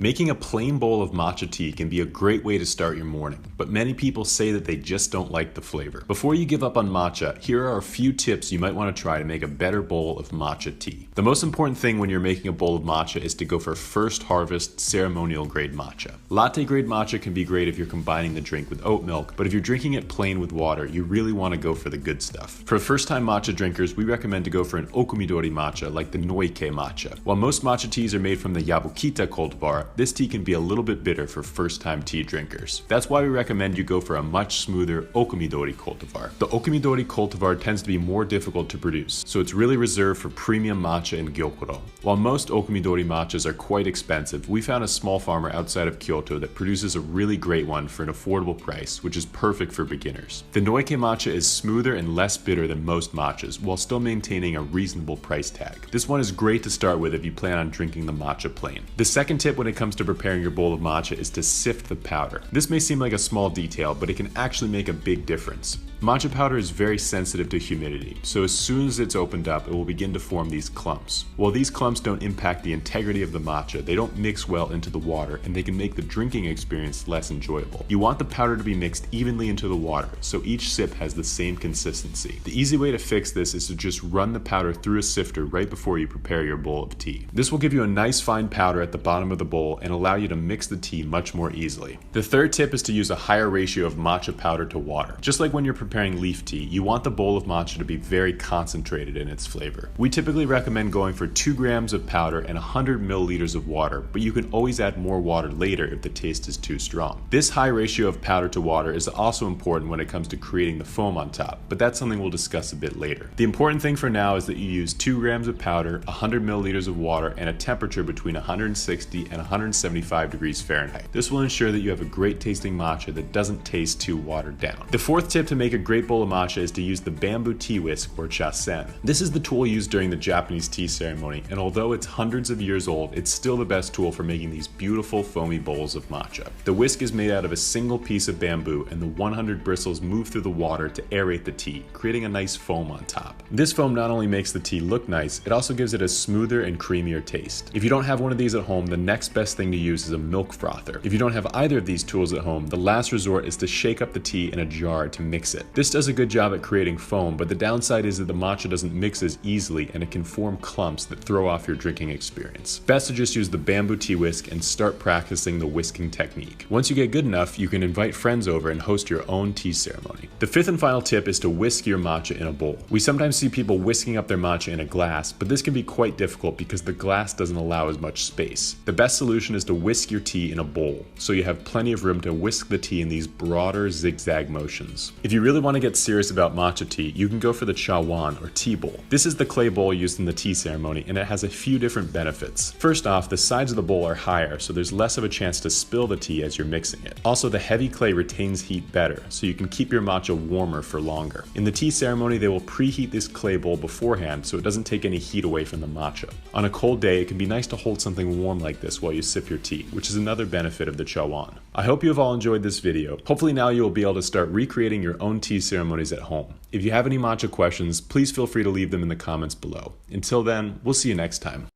Making a plain bowl of matcha tea can be a great way to start your morning, but many people say that they just don't like the flavor. Before you give up on matcha, here are a few tips you might want to try to make a better bowl of matcha tea. The most important thing when you're making a bowl of matcha is to go for first harvest ceremonial grade matcha. Latte grade matcha can be great if you're combining the drink with oat milk, but if you're drinking it plain with water, you really want to go for the good stuff. For first-time matcha drinkers, we recommend to go for an okumidori matcha like the Noike matcha. While most matcha teas are made from the Yabukita cultivar, this tea can be a little bit bitter for first-time tea drinkers. That's why we recommend you go for a much smoother okumidori cultivar. The okumidori cultivar tends to be more difficult to produce, so it's really reserved for premium matcha in Gyokuro. While most okumidori matchas are quite expensive, we found a small farmer outside of Kyoto that produces a really great one for an affordable price, which is perfect for beginners. The Noike matcha is smoother and less bitter than most matchas, while still maintaining a reasonable price tag. This one is great to start with if you plan on drinking the matcha plain. The second tip when it comes to preparing your bowl of matcha is to sift the powder. This may seem like a small detail, but it can actually make a big difference. Matcha powder is very sensitive to humidity, so as soon as it's opened up, it will begin to form these clumps. While these clumps don't impact the integrity of the matcha, they don't mix well into the water, and they can make the drinking experience less enjoyable. You want the powder to be mixed evenly into the water, so each sip has the same consistency. The easy way to fix this is to just run the powder through a sifter right before you prepare your bowl of tea. This will give you a nice fine powder at the bottom of the bowl and allow you to mix the tea much more easily. The third tip is to use a higher ratio of matcha powder to water. Just like when you're preparing leaf tea, you want the bowl of matcha to be very concentrated in its flavor. We typically recommend going for 2 grams of powder and 100 milliliters of water, but you can always add more water later if the taste is too strong. This high ratio of powder to water is also important when it comes to creating the foam on top, but that's something we'll discuss a bit later. The important thing for now is that you use 2 grams of powder, 100 milliliters of water, and a temperature between 160 and 175 degrees Fahrenheit. This will ensure that you have a great tasting matcha that doesn't taste too watered down. The fourth tip to make a great bowl of matcha is to use the bamboo tea whisk, or chasen. This is the tool used during the Japanese tea ceremony, and although it's hundreds of years old, it's still the best tool for making these beautiful foamy bowls of matcha. The whisk is made out of a single piece of bamboo, and the 100 bristles move through the water to aerate the tea, creating a nice foam on top. This foam not only makes the tea look nice, it also gives it a smoother and creamier taste. If you don't have one of these at home, the next best thing to use is a milk frother. If you don't have either of these tools at home, the last resort is to shake up the tea in a jar to mix it. This does a good job at creating foam, but the downside is that the matcha doesn't mix as easily and it can form clumps that throw off your drinking experience. Best to just use the bamboo tea whisk and start practicing the whisking technique. Once you get good enough, you can invite friends over and host your own tea ceremony. The fifth and final tip is to whisk your matcha in a bowl. We sometimes see people whisking up their matcha in a glass, but this can be quite difficult because the glass doesn't allow as much space. The best solution is to whisk your tea in a bowl, so you have plenty of room to whisk the tea in these broader zigzag motions. If you really want to get serious about matcha tea, you can go for the chawan, or tea bowl. This is the clay bowl used in the tea ceremony, and it has a few different benefits. First off, the sides of the bowl are higher, so there's less of a chance to spill the tea as you're mixing it. Also, the heavy clay retains heat better, so you can keep your matcha warmer for longer. In the tea ceremony, they will preheat this clay bowl beforehand, so it doesn't take any heat away from the matcha. On a cold day, it can be nice to hold something warm like this while you sip your tea, which is another benefit of the chawan. I hope you have all enjoyed this video. Hopefully now you will be able to start recreating your own tea ceremonies at home. If you have any matcha questions, please feel free to leave them in the comments below. Until then, we'll see you next time.